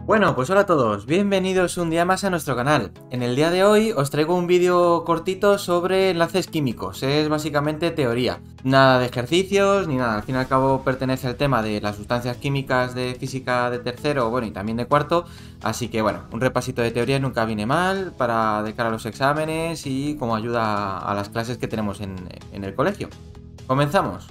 Bueno, pues hola a todos, bienvenidos un día más a nuestro canal. En el día de hoy os traigo un vídeo cortito sobre enlaces químicos, es básicamente teoría. Nada de ejercicios ni nada, al fin y al cabo pertenece al tema de las sustancias químicas de física de tercero, bueno, y también de cuarto. Así que bueno, un repasito de teoría nunca viene mal para de cara a los exámenes y como ayuda a las clases que tenemos en el colegio. Comenzamos.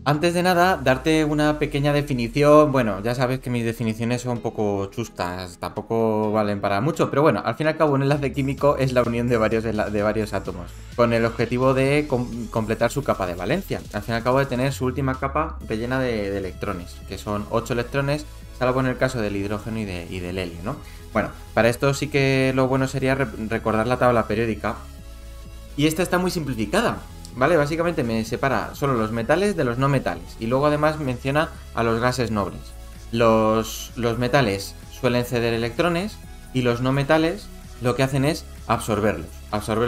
Antes de nada, darte una pequeña definición. Bueno, ya sabes que mis definiciones son un poco chustas, tampoco valen para mucho, pero bueno, al fin y al cabo un enlace químico es la unión de varios átomos, con el objetivo de completar su capa de valencia. Al fin y al cabo de tener su última capa rellena de electrones, que son 8 electrones, salvo en el caso del hidrógeno y del helio, ¿no? Bueno, para esto sí que lo bueno sería recordar la tabla periódica. Y esta está muy simplificada. ¿Vale? Básicamente me separa solo los metales de los no metales. Y luego además menciona a los gases nobles. Los metales suelen ceder electrones y los no metales lo que hacen es absorber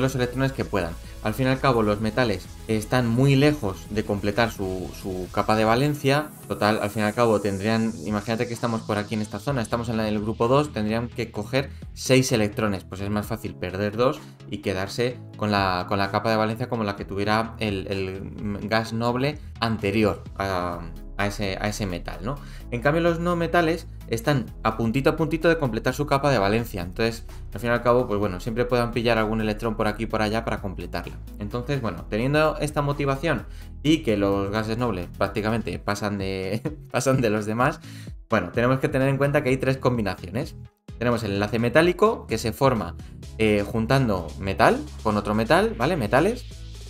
los electrones que puedan. Al fin y al cabo los metales están muy lejos de completar su capa de valencia. Total, al fin y al cabo tendrían, imagínate que estamos por aquí en esta zona, estamos en el grupo 2, tendrían que coger 6 electrones. Pues es más fácil perder 2 y quedarse con la capa de valencia como la que tuviera el gas noble anterior a ese metal, ¿no? En cambio los no metales están a puntito de completar su capa de valencia. Entonces, al fin y al cabo, pues bueno, siempre puedan pillar algún electrón por aquí y por allá para completarla. Entonces, bueno, teniendo esta motivación y que los gases nobles prácticamente pasan de los demás, bueno, tenemos que tener en cuenta que hay tres combinaciones. Tenemos el enlace metálico, que se forma juntando metal con otro metal, ¿vale? Metales.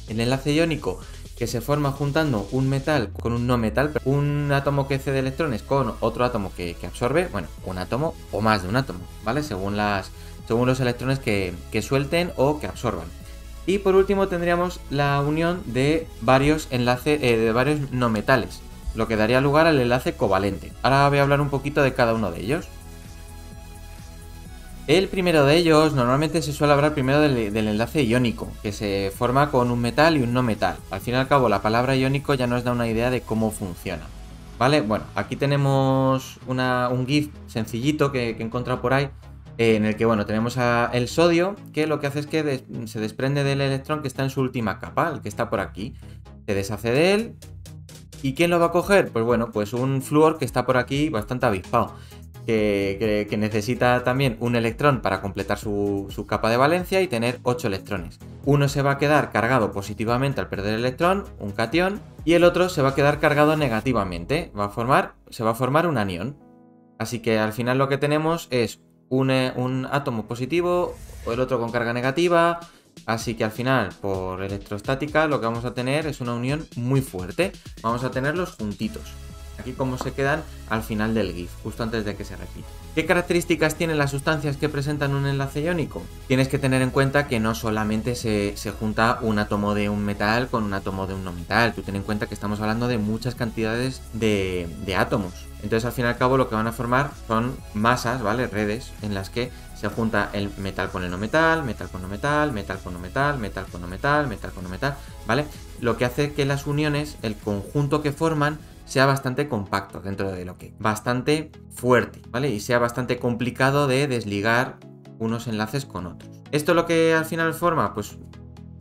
El enlace iónico, que se forma juntando un metal con un no metal, un átomo que cede electrones con otro átomo que absorbe, bueno, un átomo o más de un átomo, ¿vale? Según los electrones que suelten o que absorban. Y por último tendríamos la unión de varios enlaces, de varios no metales, lo que daría lugar al enlace covalente. Ahora voy a hablar un poquito de cada uno de ellos. El primero de ellos, normalmente se suele hablar primero del enlace iónico, que se forma con un metal y un no metal. Al fin y al cabo, la palabra iónico ya nos da una idea de cómo funciona. ¿Vale? Bueno, aquí tenemos un GIF sencillito que he encontrado por ahí, en el que, bueno, tenemos el sodio, que lo que hace es que se desprende del electrón que está en su última capa, el que está por aquí. Se deshace de él. ¿Y quién lo va a coger? Pues bueno, pues un flúor que está por aquí bastante avispado. Que necesita también un electrón para completar su capa de valencia y tener 8 electrones. Uno se va a quedar cargado positivamente al perder el electrón, un catión, y el otro se va a quedar cargado negativamente, se va a formar un anión. Así que al final lo que tenemos es un átomo positivo o el otro con carga negativa. Así que al final, por electrostática, lo que vamos a tener es una unión muy fuerte. Vamos a tenerlos juntitos. Aquí como se quedan al final del GIF, justo antes de que se repita. ¿Qué características tienen las sustancias que presentan un enlace iónico? Tienes que tener en cuenta que no solamente se junta un átomo de un metal con un átomo de un no metal. Tú ten en cuenta que estamos hablando de muchas cantidades de átomos. Entonces al fin y al cabo lo que van a formar son masas, ¿vale? Redes en las que se junta el metal con el no metal, metal con no metal, metal con no metal, metal con no metal, metal con no metal, ¿vale? Lo que hace que las uniones, el conjunto que forman, sea bastante compacto dentro de lo que bastante fuerte, ¿vale? Y sea bastante complicado de desligar unos enlaces con otros. Esto lo que al final forma, pues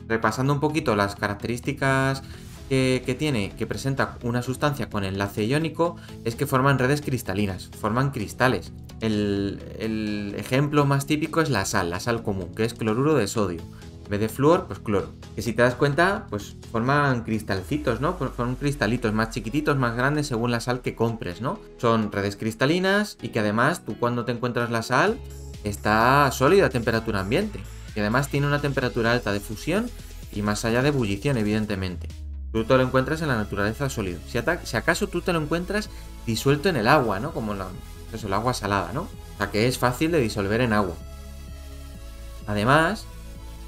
repasando un poquito las características que presenta una sustancia con enlace iónico, es que forman redes cristalinas, forman cristales. El ejemplo más típico es la sal común, que es cloruro de sodio. En vez de flúor, pues cloro. Que si te das cuenta, pues forman cristalcitos, ¿no? Pues son cristalitos más chiquititos, más grandes, según la sal que compres, ¿no? Son redes cristalinas y que además tú cuando te encuentras la sal está sólida a temperatura ambiente. Y además tiene una temperatura alta de fusión y más allá de ebullición, evidentemente. Tú te lo encuentras en la naturaleza sólido. Si acaso tú te lo encuentras disuelto en el agua, ¿no? Como el agua salada, ¿no? O sea que es fácil de disolver en agua. Además,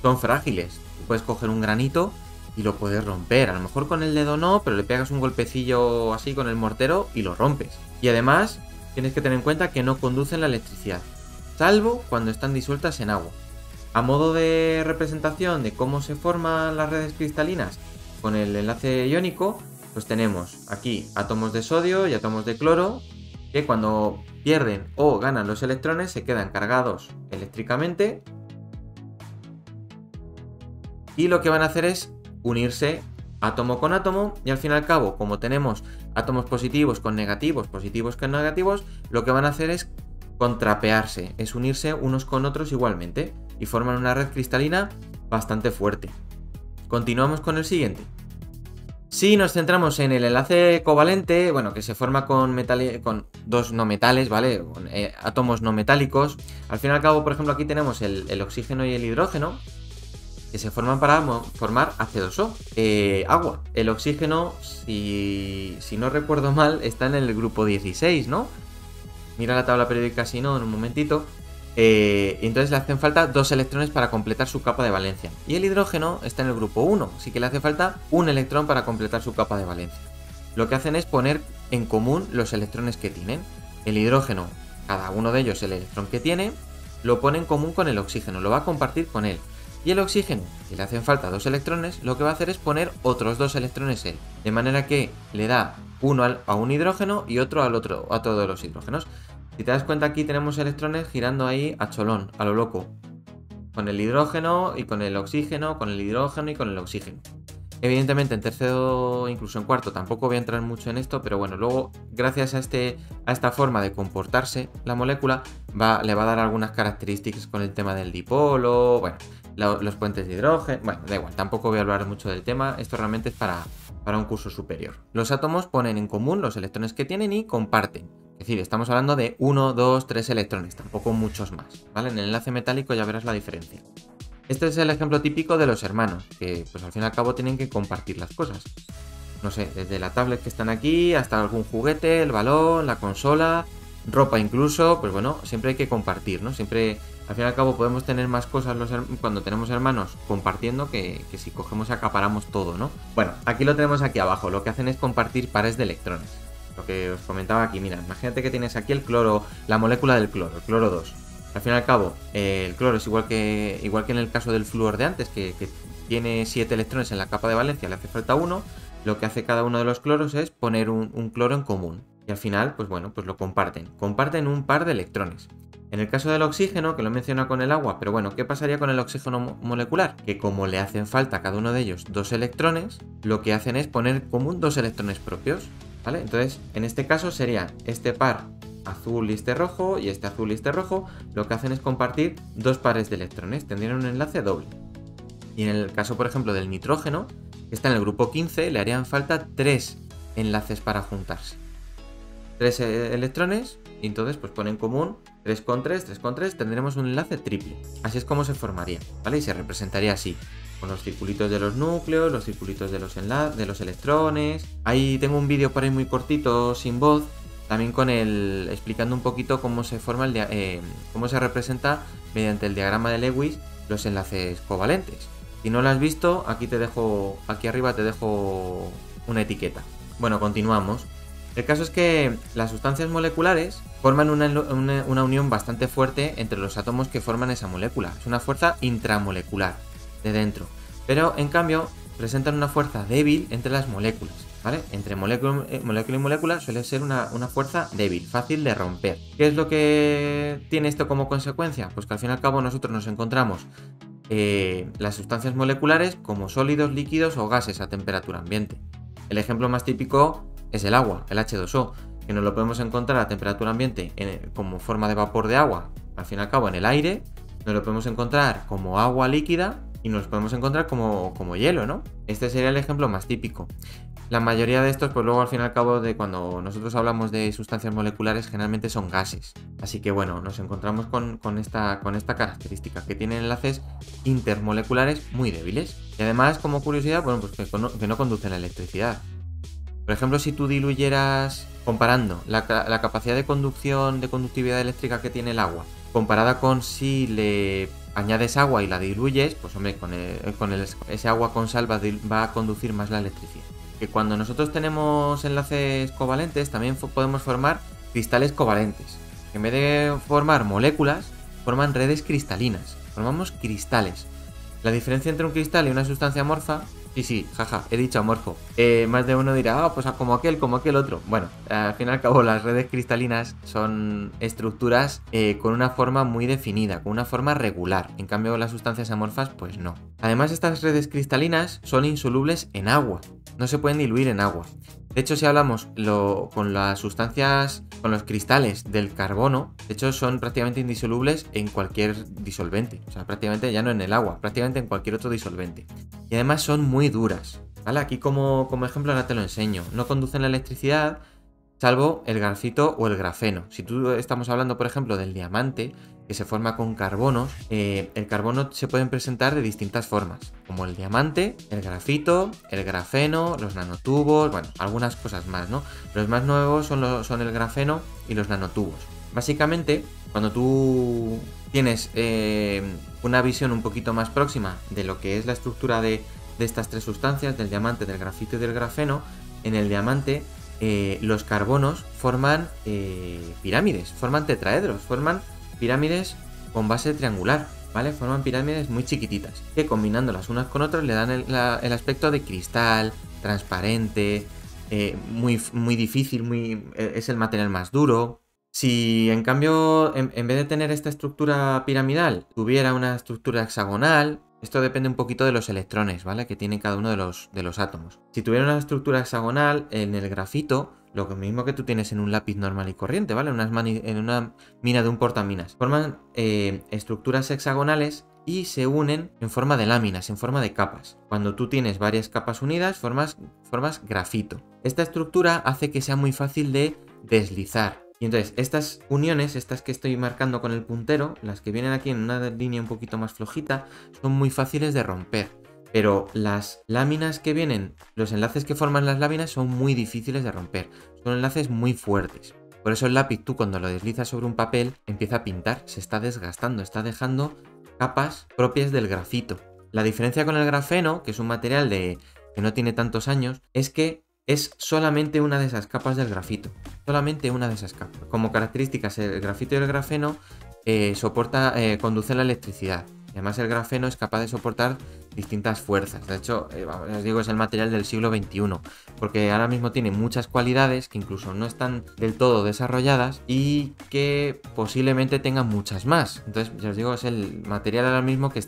son frágiles. Tú puedes coger un granito y lo puedes romper. A lo mejor con el dedo no, pero le pegas un golpecillo así con el mortero y lo rompes. Y además, tienes que tener en cuenta que no conducen la electricidad, salvo cuando están disueltas en agua. A modo de representación de cómo se forman las redes cristalinas con el enlace iónico, pues tenemos aquí átomos de sodio y átomos de cloro que cuando pierden o ganan los electrones se quedan cargados eléctricamente y lo que van a hacer es unirse átomo con átomo y al fin y al cabo, como tenemos átomos positivos con negativos con negativos, lo que van a hacer es contrapearse, es unirse unos con otros igualmente y forman una red cristalina bastante fuerte. Continuamos con el siguiente. Si nos centramos en el enlace covalente, bueno, que se forma con dos no metales, ¿vale? Con, átomos no metálicos. Al fin y al cabo, por ejemplo, aquí tenemos el oxígeno y el hidrógeno, que se forman para formar H2O, agua. El oxígeno, si no recuerdo mal, está en el grupo 16, ¿no? Mira la tabla periódica si no, en un momentito. Entonces le hacen falta 2 electrones para completar su capa de valencia. Y el hidrógeno está en el grupo 1, así que le hace falta un electrón para completar su capa de valencia. Lo que hacen es poner en común los electrones que tienen. El hidrógeno, cada uno de ellos el electrón que tiene, lo pone en común con el oxígeno, lo va a compartir con él. Y el oxígeno, si le hacen falta 2 electrones, lo que va a hacer es poner otros 2 electrones él. De manera que le da uno a un hidrógeno y otro a todos los hidrógenos. Si te das cuenta, aquí tenemos electrones girando ahí a cholón, a lo loco. Con el hidrógeno y con el oxígeno, con el hidrógeno y con el oxígeno. Evidentemente en tercero, incluso en cuarto, tampoco voy a entrar mucho en esto, pero bueno, luego, gracias a esta forma de comportarse la molécula, le va a dar algunas características con el tema del dipolo, bueno, los puentes de hidrógeno, bueno, da igual, tampoco voy a hablar mucho del tema, esto realmente es para un curso superior. Los átomos ponen en común los electrones que tienen y comparten. Es decir, estamos hablando de 1, 2, 3 electrones, tampoco muchos más, ¿vale? En el enlace metálico ya verás la diferencia. Este es el ejemplo típico de los hermanos, que pues al fin y al cabo tienen que compartir las cosas. No sé, desde la tablet que están aquí hasta algún juguete, el balón, la consola, ropa incluso, pues bueno, siempre hay que compartir, ¿no? Siempre, al fin y al cabo podemos tener más cosas cuando tenemos hermanos compartiendo que si cogemos y acaparamos todo, ¿no? Bueno, aquí lo tenemos aquí abajo, lo que hacen es compartir pares de electrones. Lo que os comentaba aquí, mira, imagínate que tienes aquí el cloro, la molécula del cloro, el cloro 2. Al fin y al cabo, el cloro es igual que en el caso del flúor de antes, que tiene 7 electrones en la capa de valencia, le hace falta 1. Lo que hace cada uno de los cloros es poner un cloro en común. Y al final, pues bueno, pues lo comparten. Comparten un par de electrones. En el caso del oxígeno, que lo he mencionado con el agua, pero bueno, ¿qué pasaría con el oxígeno molecular? Que como le hacen falta a cada uno de ellos 2 electrones, lo que hacen es poner en común 2 electrones propios, ¿vale? Entonces, en este caso sería este par azul y este rojo, y este azul y este rojo, lo que hacen es compartir 2 pares de electrones, tendrían un enlace doble. Y en el caso, por ejemplo, del nitrógeno, que está en el grupo 15, le harían falta 3 enlaces para juntarse. 3 electrones, y entonces pues ponen en común 3 con 3, 3 con 3, tendremos un enlace triple. Así es como se formaría, ¿vale? Y se representaría así, con los circulitos de los núcleos, los circulitos de los electrones. Ahí tengo un vídeo por ahí muy cortito, sin voz, también explicando un poquito cómo se forma cómo se representa mediante el diagrama de Lewis los enlaces covalentes. Si no lo has visto, aquí arriba te dejo una etiqueta. Bueno, continuamos. El caso es que las sustancias moleculares forman una unión bastante fuerte entre los átomos que forman esa molécula. Es una fuerza intramolecular de dentro. Pero en cambio presentan una fuerza débil entre las moléculas, ¿vale? Entre molécula y molécula suele ser una fuerza débil, fácil de romper. ¿Qué es lo que tiene esto como consecuencia? Pues que al fin y al cabo nosotros nos encontramos las sustancias moleculares como sólidos, líquidos o gases a temperatura ambiente. El ejemplo más típico es el agua, el H2O, que nos lo podemos encontrar a temperatura ambiente como forma de vapor de agua, al fin y al cabo en el aire, nos lo podemos encontrar como agua líquida y nos lo podemos encontrar como hielo, ¿no? Este sería el ejemplo más típico. La mayoría de estos, pues luego al fin y al cabo de cuando nosotros hablamos de sustancias moleculares, generalmente son gases. Así que bueno, nos encontramos con esta característica, que tienen enlaces intermoleculares muy débiles. Y además, como curiosidad, bueno, pues que no conducen a electricidad. Por ejemplo, si tú diluyeras, comparando la capacidad de conductividad eléctrica que tiene el agua, comparada con si le añades agua y la diluyes, pues hombre, ese agua con sal va a conducir más la electricidad. Que cuando nosotros tenemos enlaces covalentes, también podemos formar cristales covalentes. En vez de formar moléculas, forman redes cristalinas. Formamos cristales. La diferencia entre un cristal y una sustancia amorfa Sí, jaja, he dicho amorfo. Más de uno dirá, pues como aquel otro. Bueno, al fin y al cabo las redes cristalinas son estructuras con una forma muy definida, con una forma regular. En cambio las sustancias amorfas, pues no. Además estas redes cristalinas son insolubles en agua, no se pueden diluir en agua. De hecho, si hablamos con las sustancias, con los cristales del carbono, de hecho son prácticamente indisolubles en cualquier disolvente. O sea, prácticamente ya no en el agua, prácticamente en cualquier otro disolvente. Y además son muy duras, ¿vale? Aquí como ejemplo ahora te lo enseño. No conducen la electricidad, salvo el grafito o el grafeno. Si tú estamos hablando, por ejemplo, del diamante, que se forma con carbonos, el carbono se pueden presentar de distintas formas, como el diamante, el grafito, el grafeno, los nanotubos, bueno, algunas cosas más, ¿no? Los más nuevos son el grafeno y los nanotubos. Básicamente, cuando tú tienes una visión un poquito más próxima de lo que es la estructura de estas tres sustancias, del diamante, del grafito y del grafeno, en el diamante los carbonos forman pirámides, forman tetraedros, forman pirámides con base triangular, ¿vale? Forman pirámides muy chiquititas, que combinándolas unas con otras le dan el aspecto de cristal, transparente, muy difícil, es el material más duro. Si en cambio, en vez de tener esta estructura piramidal, tuviera una estructura hexagonal, esto depende un poquito de los electrones, ¿vale? Que tienen cada uno de los átomos. Si tuviera una estructura hexagonal, en el grafito, lo mismo que tú tienes en un lápiz normal y corriente, ¿vale? En una mina de un portaminas. Forman estructuras hexagonales y se unen en forma de láminas, en forma de capas. Cuando tú tienes varias capas unidas, formas grafito. Esta estructura hace que sea muy fácil de deslizar. Y entonces, estas uniones, estas que estoy marcando con el puntero, las que vienen aquí en una línea un poquito más flojita, son muy fáciles de romper. Pero las láminas que vienen, los enlaces que forman las láminas son muy difíciles de romper. Son enlaces muy fuertes. Por eso el lápiz, tú cuando lo deslizas sobre un papel, empieza a pintar, se está desgastando, está dejando capas propias del grafito. La diferencia con el grafeno, que es un material que no tiene tantos años, es que es solamente una de esas capas del grafito. Solamente una de esas capas. Como características, el grafito y el grafeno conducen la electricidad. Y además el grafeno es capaz de soportar distintas fuerzas. De hecho, os digo, es el material del siglo XXI. Porque ahora mismo tiene muchas cualidades que incluso no están del todo desarrolladas y que posiblemente tengan muchas más. Entonces, ya os digo, es el material ahora mismo que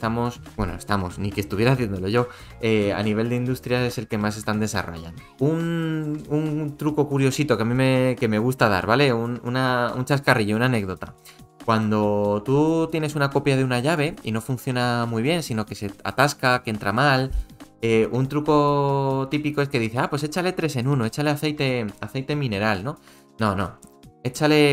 ni que estuviera haciéndolo yo. A nivel de industria es el que más están desarrollando. Un truco curiosito que a mí me gusta dar, ¿vale? Un chascarrillo, una anécdota. Cuando tú tienes una copia de una llave y no funciona muy bien, sino que se atasca, que entra mal, un truco típico es que dice, pues échale 3 en 1, échale aceite mineral, ¿no? No.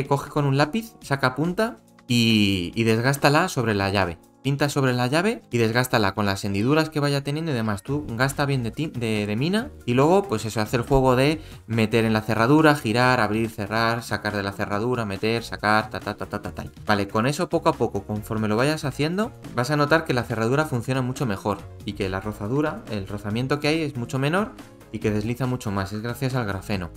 Coge con un lápiz, saca punta y desgástala sobre la llave. Pinta sobre la llave y desgástala con las hendiduras que vaya teniendo y demás. Tú gasta bien de mina y luego pues eso, hace el juego de meter en la cerradura, girar, abrir, cerrar, sacar de la cerradura, meter, sacar, tal. Vale, con eso poco a poco, conforme lo vayas haciendo, vas a notar que la cerradura funciona mucho mejor y que la rozadura, el rozamiento que hay es mucho menor y que desliza mucho más. Es gracias al grafeno.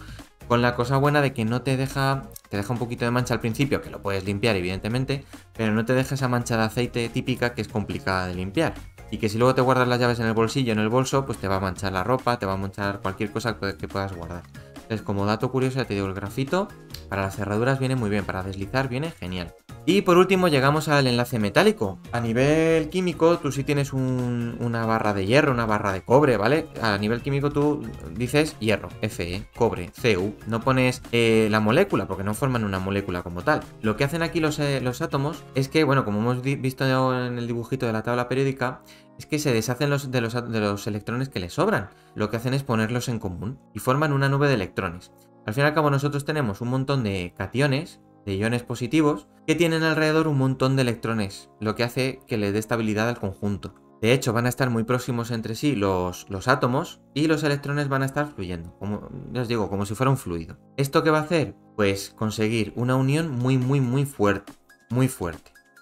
Con la cosa buena de que no te deja un poquito de mancha al principio, que lo puedes limpiar evidentemente, pero no te deja esa mancha de aceite típica que es complicada de limpiar. Y que si luego te guardas las llaves en el bolsillo, en el bolso, pues te va a manchar la ropa, te va a manchar cualquier cosa que puedas guardar. Entonces, como dato curioso, ya te digo, el grafito para las cerraduras viene muy bien, para deslizar viene genial. Y por último llegamos al enlace metálico. A nivel químico, tú sí tienes una barra de hierro, una barra de cobre, ¿vale? A nivel químico tú dices hierro, Fe, cobre, Cu. No pones la molécula, porque no forman una molécula como tal. Lo que hacen aquí los átomos es que, bueno, como hemos visto en el dibujito de la tabla periódica, es que se deshacen de los electrones que les sobran. Lo que hacen es ponerlos en común y forman una nube de electrones. Al fin y al cabo nosotros tenemos un montón de cationes, de iones positivos, que tienen alrededor un montón de electrones, lo que hace que le dé estabilidad al conjunto. De hecho, van a estar muy próximos entre sí los átomos y los electrones van a estar fluyendo, como ya os digo, como si fuera un fluido. ¿Esto qué va a hacer? Pues conseguir una unión muy fuerte,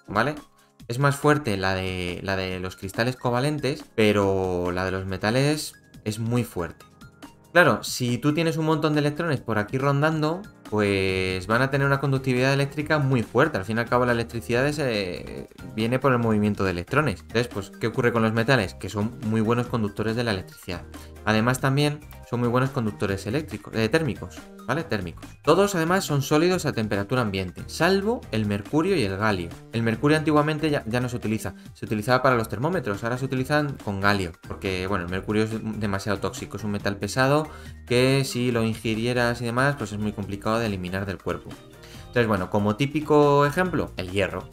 ¿vale? Es más fuerte la de los cristales covalentes, pero la de los metales es muy fuerte. Claro, si tú tienes un montón de electrones por aquí rondando, pues van a tener una conductividad eléctrica muy fuerte. Al fin y al cabo la electricidad viene por el movimiento de electrones. Entonces, pues, ¿qué ocurre con los metales? Que son muy buenos conductores de la electricidad. Además, también son muy buenos conductores térmicos, ¿vale? Térmicos. Todos, además, son sólidos a temperatura ambiente, salvo el mercurio y el galio. El mercurio antiguamente ya no se utiliza. Se utilizaba para los termómetros, ahora se utilizan con galio, porque, bueno, el mercurio es demasiado tóxico, es un metal pesado que si lo ingirieras y demás, pues es muy complicado de eliminar del cuerpo. Entonces, bueno, como típico ejemplo, el hierro.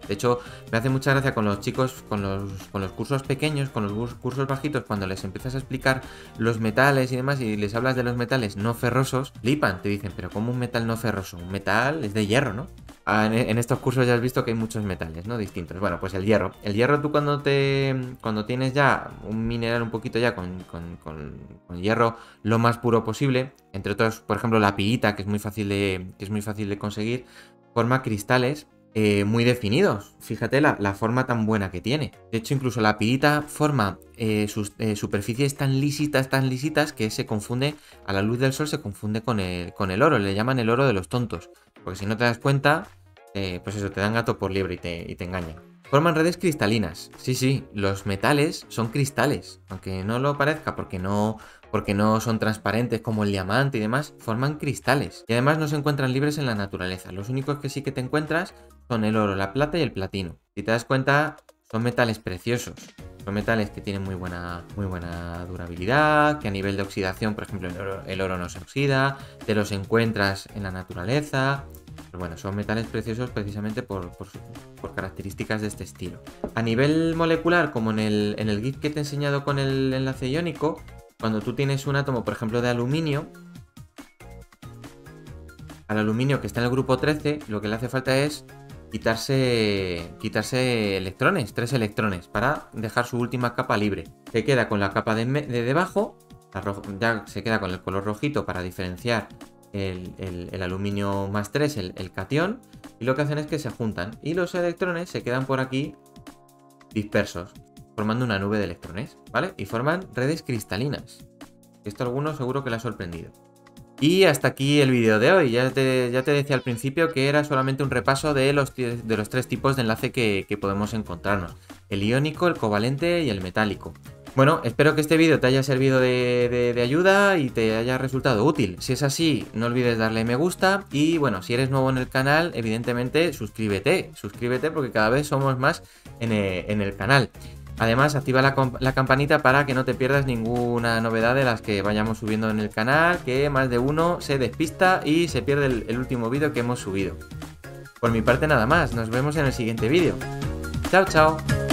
De hecho, me hace mucha gracia con los chicos, con los cursos pequeños, con los cursos bajitos, cuando les empiezas a explicar los metales y demás, y les hablas de los metales no ferrosos, flipan, te dicen, pero ¿cómo un metal no ferroso? Un metal es de hierro, ¿no? En estos cursos ya has visto que hay muchos metales, ¿no? Distintos. Bueno, pues el hierro. El hierro tú cuando tienes ya un mineral un poquito ya con hierro lo más puro posible, entre otros, por ejemplo, la pirita, que es muy fácil de conseguir, forma cristales muy definidos. Fíjate la forma tan buena que tiene. De hecho, incluso la pirita forma sus superficies tan lisitas, que se confunde, a la luz del sol se confunde con el oro. Le llaman el oro de los tontos. Porque si no te das cuenta, pues eso, te dan gato por liebre y te engañan. Forman redes cristalinas. Sí, los metales son cristales. Aunque no lo parezca, porque no son transparentes como el diamante y demás, forman cristales. Y además no se encuentran libres en la naturaleza. Los únicos que sí que te encuentras son el oro, la plata y el platino. Si te das cuenta, son metales preciosos. Son metales que tienen muy buena durabilidad, que a nivel de oxidación, por ejemplo, el oro no se oxida, te los encuentras en la naturaleza. Pero bueno, son metales preciosos precisamente por características de este estilo. A nivel molecular, como en el GIF que te he enseñado con el enlace iónico, cuando tú tienes un átomo, por ejemplo, de aluminio, al aluminio que está en el grupo 13, lo que le hace falta es quitarse electrones, 3 electrones, para dejar su última capa libre. Se queda con la capa de debajo, ya se queda con el color rojito para diferenciar el aluminio más 3, el catión, y lo que hacen es que se juntan, y los electrones se quedan por aquí dispersos, formando una nube de electrones, ¿vale? Y forman redes cristalinas. Esto a alguno seguro que le ha sorprendido. Y hasta aquí el vídeo de hoy. Ya te decía al principio que era solamente un repaso de los 3 tipos de enlace que podemos encontrarnos. El iónico, el covalente y el metálico. Bueno, espero que este vídeo te haya servido de ayuda y te haya resultado útil. Si es así, no olvides darle me gusta y bueno, si eres nuevo en el canal, evidentemente suscríbete porque cada vez somos más en el canal. Además, activa la campanita para que no te pierdas ninguna novedad de las que vayamos subiendo en el canal, que más de uno se despista y se pierde el último vídeo que hemos subido. Por mi parte nada más, nos vemos en el siguiente vídeo. ¡Chao, chao!